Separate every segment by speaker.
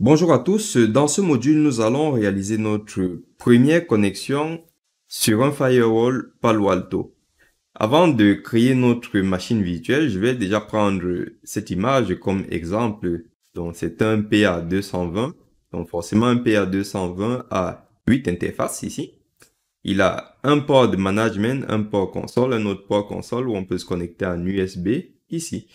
Speaker 1: Bonjour à tous, dans ce module, nous allons réaliser notre première connexion sur un firewall Palo Alto. Avant de créer notre machine virtuelle, je vais déjà prendre cette image comme exemple. Donc, c'est un PA220. Donc, forcément, un PA220 a 8 interfaces ici. Il a un port de management, un port console, un autre port console où on peut se connecter en USB ici.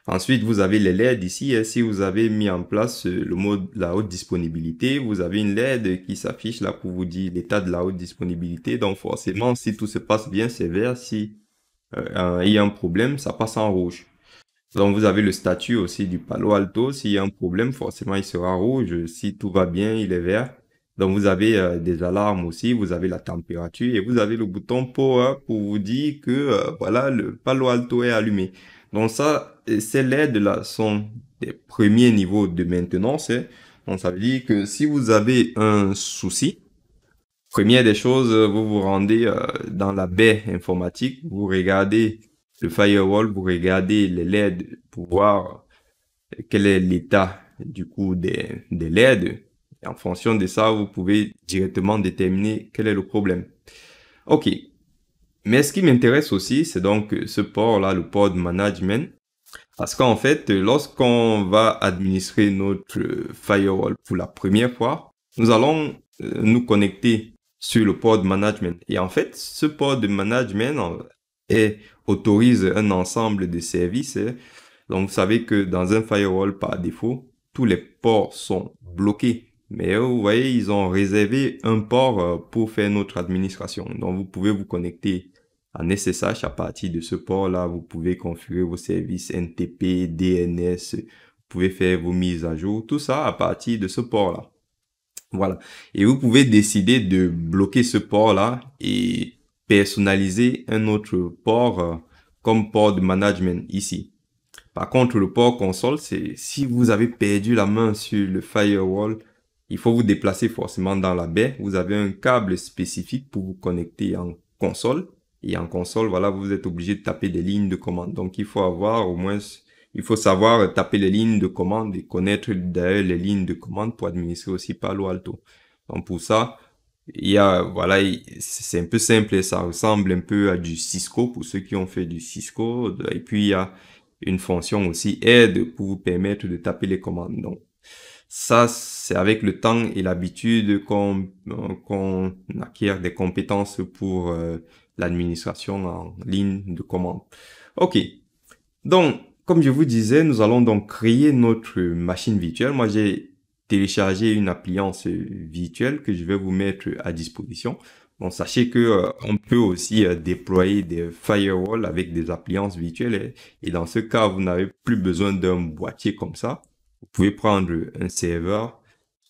Speaker 1: Ensuite, vous avez les LED ici. Et si vous avez mis en place le mode la haute disponibilité, vous avez une LED qui s'affiche là pour vous dire l'état de la haute disponibilité. Donc forcément, si tout se passe bien, c'est vert. Si il y a un problème, ça passe en rouge. Donc vous avez le statut aussi du Palo Alto. S'il y a un problème, forcément, il sera rouge. Si tout va bien, il est vert. Donc vous avez des alarmes aussi, vous avez la température et vous avez le bouton Power pour vous dire que voilà, le Palo Alto est allumé. Donc ça, ces LED là sont des premiers niveaux de maintenance, hein. Donc ça veut dire que si vous avez un souci, première des choses, vous vous rendez dans la baie informatique, vous regardez le firewall, vous regardez les LED pour voir quel est l'état du coup des LED. Et en fonction de ça, vous pouvez directement déterminer quel est le problème. Ok. Mais ce qui m'intéresse aussi, c'est donc ce port-là, le port de management. Parce qu'en fait, lorsqu'on va administrer notre firewall pour la première fois, nous allons nous connecter sur le port de management. Et en fait, ce port de management autorise un ensemble de services. Donc, vous savez que dans un firewall, par défaut, tous les ports sont bloqués. Mais vous voyez, ils ont réservé un port pour faire notre administration. Donc, vous pouvez vous connecter en SSH. À partir de ce port-là, vous pouvez configurer vos services NTP, DNS. Vous pouvez faire vos mises à jour. Tout ça à partir de ce port-là. Voilà. Et vous pouvez décider de bloquer ce port-là et personnaliser un autre port comme port de management ici. Par contre, le port console, c'est si vous avez perdu la main sur le firewall, il faut vous déplacer forcément dans la baie. Vous avez un câble spécifique pour vous connecter en console. Et en console, voilà, vous êtes obligé de taper des lignes de commande. Donc, il faut avoir au moins, il faut savoir taper les lignes de commande et connaître d'ailleurs les lignes de commande pour administrer aussi Palo Alto. Donc, pour ça, il y a, voilà, c'est un peu simple et ça ressemble un peu à du Cisco pour ceux qui ont fait du Cisco. Et puis, il y a une fonction aussi aide pour vous permettre de taper les commandes. Donc, ça, c'est avec le temps et l'habitude qu'on acquiert des compétences pour l'administration en ligne de commande. Ok. Donc, comme je vous disais, nous allons donc créer notre machine virtuelle. Moi, j'ai téléchargé une appliance virtuelle que je vais vous mettre à disposition. Bon, sachez que on peut aussi déployer des firewalls avec des appliances virtuelles et dans ce cas, vous n'avez plus besoin d'un boîtier comme ça. Vous pouvez prendre un serveur,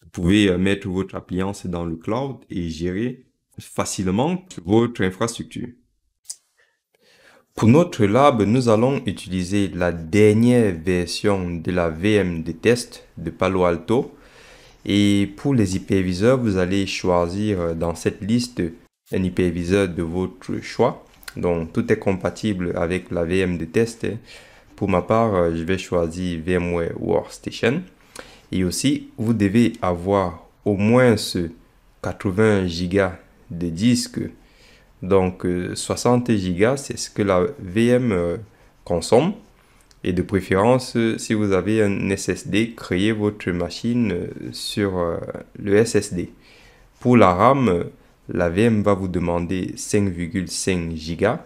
Speaker 1: vous pouvez mettre votre appliance dans le cloud et gérer facilement votre infrastructure. Pour notre lab, nous allons utiliser la dernière version de la VM de test de Palo Alto. Et pour les hyperviseurs, vous allez choisir dans cette liste un hyperviseur de votre choix. Donc, tout est compatible avec la VM de test. Pour ma part, je vais choisir VMware Workstation. Et aussi, vous devez avoir au moins 80 Go de disque. Donc, 60 Go, c'est ce que la VM consomme. Et de préférence, si vous avez un SSD, créez votre machine sur le SSD. Pour la RAM, la VM va vous demander 5,5 Go.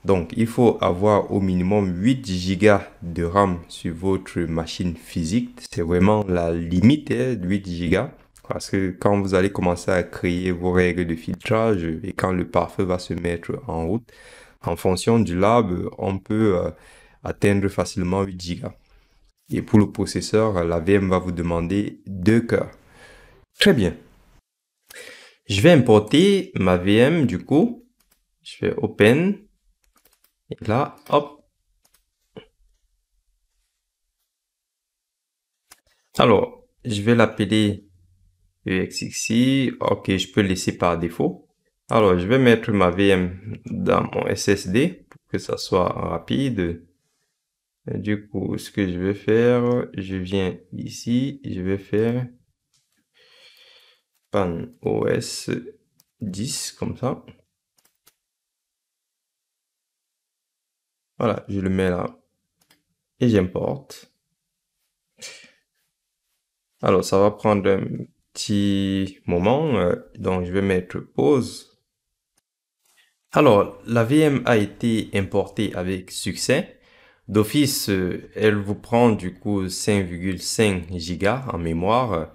Speaker 1: Donc, il faut avoir au minimum 8 Go de RAM sur votre machine physique. C'est vraiment la limite de 8 Go. Parce que quand vous allez commencer à créer vos règles de filtrage et quand le pare-feu va se mettre en route, en fonction du lab, on peut atteindre facilement 8 Go. Et pour le processeur, la VM va vous demander 2 cœurs. Très bien. Je vais importer ma VM du coup. Je fais Open. Et là, hop. Alors, je vais l'appeler EXXI. Ok, je peux laisser par défaut. Alors, je vais mettre ma VM dans mon SSD pour que ça soit rapide. Et du coup, ce que je vais faire, je viens ici, je vais faire pan OS 10 comme ça. Voilà, je le mets là et j'importe. Alors, ça va prendre un petit moment, donc je vais mettre pause. Alors, la VM a été importée avec succès. D'office, elle vous prend du coup 5,5 Go en mémoire,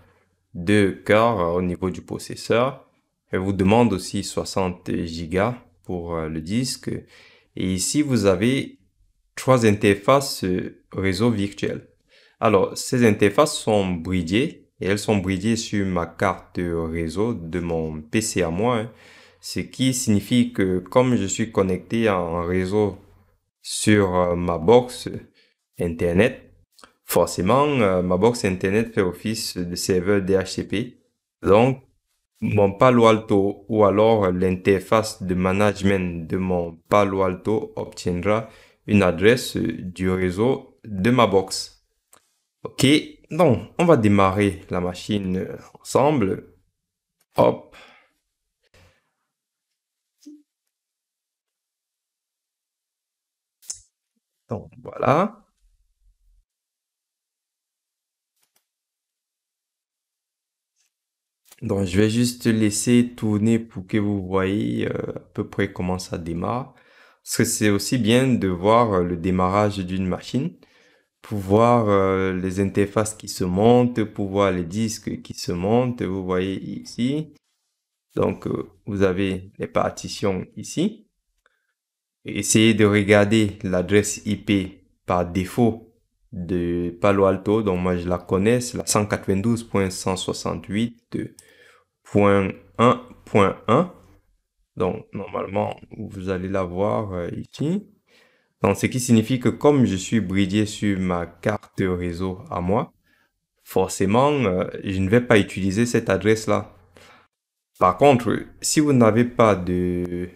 Speaker 1: 2 cœurs au niveau du processeur. Elle vous demande aussi 60 Go pour le disque. Et ici, vous avez 3 interfaces réseau virtuel. Alors, ces interfaces sont bridgées et elles sont bridgées sur ma carte réseau de mon PC à moi, hein. Ce qui signifie que comme je suis connecté en réseau sur ma box Internet, forcément, ma box Internet fait office de serveur DHCP. Donc, mon Palo Alto ou alors l'interface de management de mon Palo Alto obtiendra une adresse du réseau de ma box. Ok, donc on va démarrer la machine ensemble. Hop. Donc voilà. Donc je vais juste laisser tourner pour que vous voyez à peu près comment ça démarre. Parce que c'est aussi bien de voir le démarrage d'une machine, pour voir les interfaces qui se montent, pour voir les disques qui se montent. Vous voyez ici. Donc vous avez les partitions ici. Essayez de regarder l'adresse IP par défaut de Palo Alto. Donc moi je la connais, c'est la 192.168.1.1. Donc normalement vous allez la voir ici. Donc ce qui signifie que comme je suis bridgé sur ma carte réseau à moi, forcément je ne vais pas utiliser cette adresse-là. Par contre, si vous n'avez pas de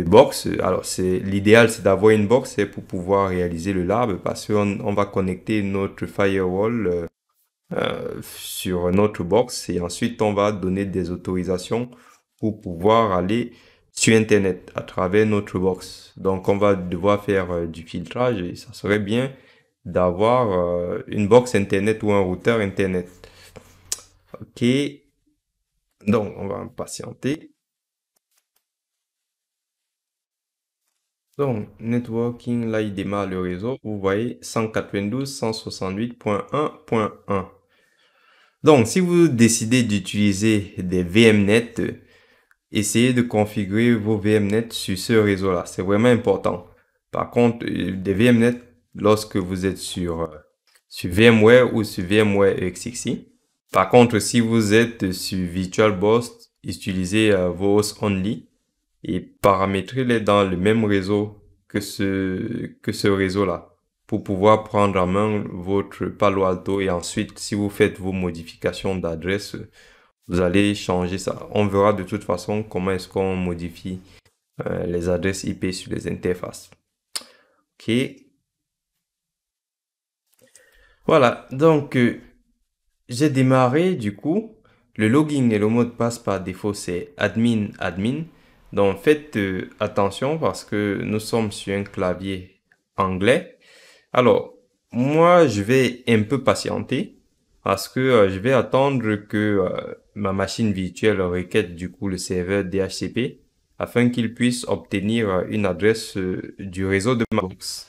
Speaker 1: box. Alors, l'idéal, c'est d'avoir une box pour pouvoir réaliser le lab parce qu'on va connecter notre firewall sur notre box et ensuite on va donner des autorisations pour pouvoir aller sur Internet à travers notre box. Donc, on va devoir faire du filtrage et ça serait bien d'avoir une box Internet ou un routeur Internet. Ok, donc on va patienter. Donc, networking, là, il démarre le réseau. Vous voyez 192.168.1.1. Donc, si vous décidez d'utiliser des VMNet, essayez de configurer vos VMNet sur ce réseau-là. C'est vraiment important. Par contre, des VMNet, lorsque vous êtes sur VMware ou sur VMware XXI. Par contre, si vous êtes sur VirtualBox, utilisez vos hosts only et paramétrez-les dans le même réseau que ce réseau-là pour pouvoir prendre en main votre Palo Alto et ensuite, si vous faites vos modifications d'adresse, vous allez changer ça. On verra de toute façon comment est-ce qu'on modifie les adresses IP sur les interfaces. Ok. Voilà, donc j'ai démarré du coup. Le login et le mot de passe par défaut, c'est admin. Donc faites attention parce que nous sommes sur un clavier anglais. Alors, moi, je vais un peu patienter parce que je vais attendre que ma machine virtuelle requête du coup le serveur DHCP afin qu'il puisse obtenir une adresse du réseau de ma box.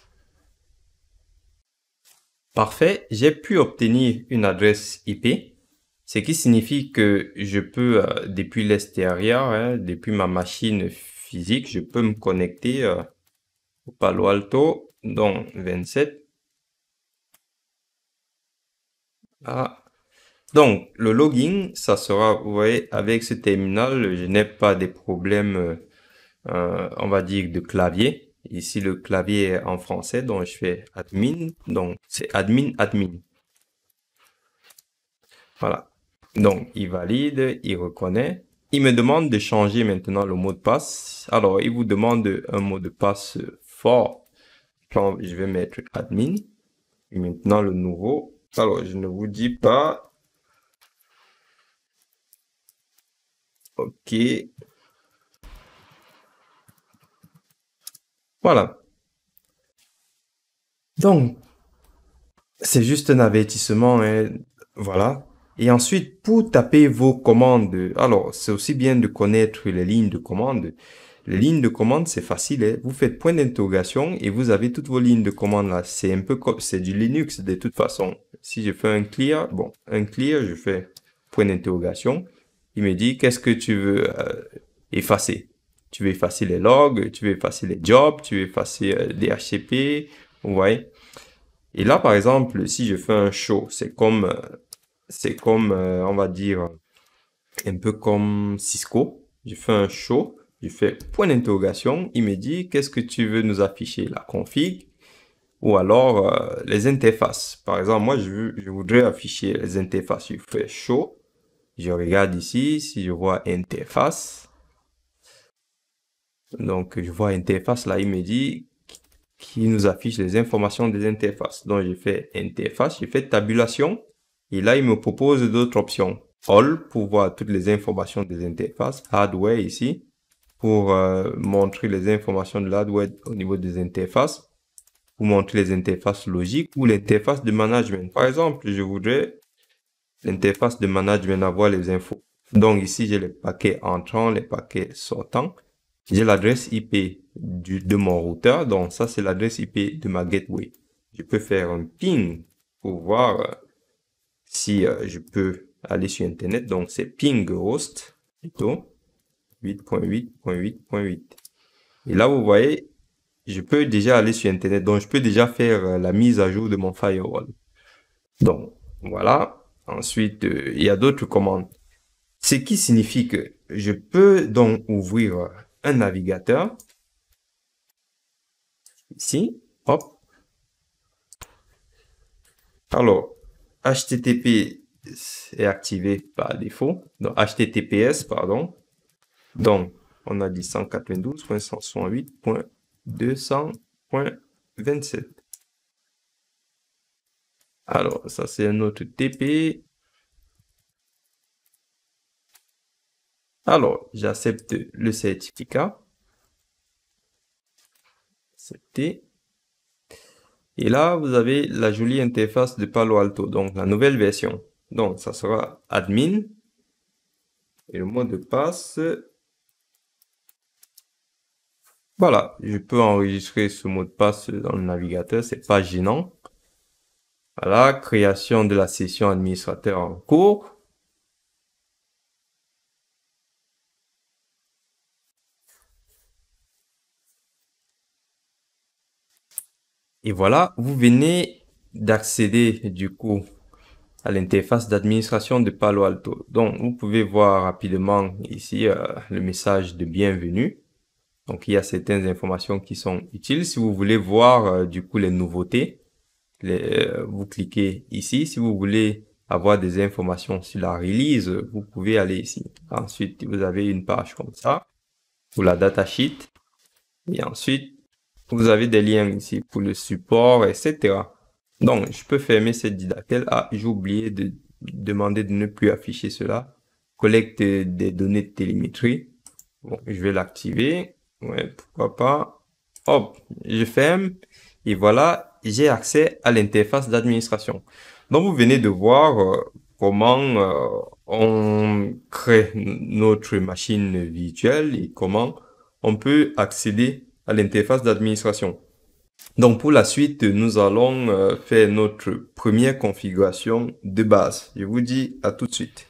Speaker 1: Parfait, j'ai pu obtenir une adresse IP, ce qui signifie que je peux, depuis l'extérieur, hein, depuis ma machine physique, je peux me connecter au Palo Alto, donc 27. Ah. Donc, le login, ça sera, vous voyez, avec ce terminal, je n'ai pas de problème, on va dire, de clavier. Ici, le clavier est en français, donc je fais admin, donc c'est admin. Voilà. Donc, il valide, il reconnaît. Il me demande de changer maintenant le mot de passe. Alors, il vous demande un mot de passe fort. Je vais mettre admin. Et maintenant, le nouveau. Alors, je ne vous dis pas. OK. Voilà. Donc, c'est juste un avertissement, hein. Voilà. Et ensuite, pour taper vos commandes, alors, c'est aussi bien de connaître les lignes de commande. Les lignes de commande, c'est facile, hein. Vous faites point d'interrogation et vous avez toutes vos lignes de commande là. C'est un peu comme, c'est du Linux de toute façon. Si je fais un clear, bon, un clear, je fais point d'interrogation. Il me dit, qu'est-ce que tu veux effacer? Tu veux effacer les logs, tu veux effacer les jobs, tu veux effacer des HTTP, vous voyez? Et là, par exemple, si je fais un show, c'est comme, on va dire, un peu comme Cisco. Je fais un show, je fais point d'interrogation, il me dit, qu'est-ce que tu veux nous afficher? La config ou alors les interfaces. Par exemple, moi, je voudrais afficher les interfaces. Je fais show, je regarde ici, si je vois interface. Donc, je vois interface, là, il me dit qui nous affiche les informations des interfaces. Donc, j'ai fait interface, j'ai fait tabulation. Et là, il me propose d'autres options. All pour voir toutes les informations des interfaces. Hardware ici pour montrer les informations de l'hardware au niveau des interfaces. Pour montrer les interfaces logiques ou l'interface de management. Par exemple, je voudrais l'interface de management avoir les infos. Donc ici, j'ai les paquets entrants, les paquets sortants. J'ai l'adresse IP de mon routeur. Donc ça, c'est l'adresse IP de ma gateway. Je peux faire un ping pour voir si je peux aller sur Internet. Donc c'est ping host plutôt 8.8.8.8. Et là, vous voyez, je peux déjà aller sur Internet. Donc je peux déjà faire la mise à jour de mon firewall. Donc voilà. Ensuite, il y a d'autres commandes. Ce qui signifie que je peux donc ouvrir un navigateur. Ici, hop. Alors, HTTP est activé par défaut. Donc, HTTPS, pardon. Donc, on a dit 192.168.200.27. Alors, ça, c'est un autre TP. Alors, j'accepte le certificat. Accepter. Et là, vous avez la jolie interface de Palo Alto, donc la nouvelle version. Donc, ça sera admin. Et le mot de passe. Voilà, je peux enregistrer ce mot de passe dans le navigateur, c'est pas gênant. Voilà, création de la session administrateur en cours. Et voilà, vous venez d'accéder du coup à l'interface d'administration de Palo Alto. Donc, vous pouvez voir rapidement ici le message de bienvenue. Donc, il y a certaines informations qui sont utiles. Si vous voulez voir du coup les nouveautés, vous cliquez ici. Si vous voulez avoir des informations sur la release, vous pouvez aller ici. Ensuite, vous avez une page comme ça pour la datasheet. Et ensuite, vous avez des liens ici pour le support, etc. Donc, je peux fermer cette didactyle. Ah, j'ai oublié de demander de ne plus afficher cela. Collecte des données de télémétrie. Bon, je vais l'activer. Ouais, pourquoi pas. Hop, je ferme. Et voilà, j'ai accès à l'interface d'administration. Donc, vous venez de voir comment on crée notre machine virtuelle et comment on peut accéder à l'interface d'administration. Donc, pour la suite, nous allons faire notre première configuration de base. Je vous dis à tout de suite.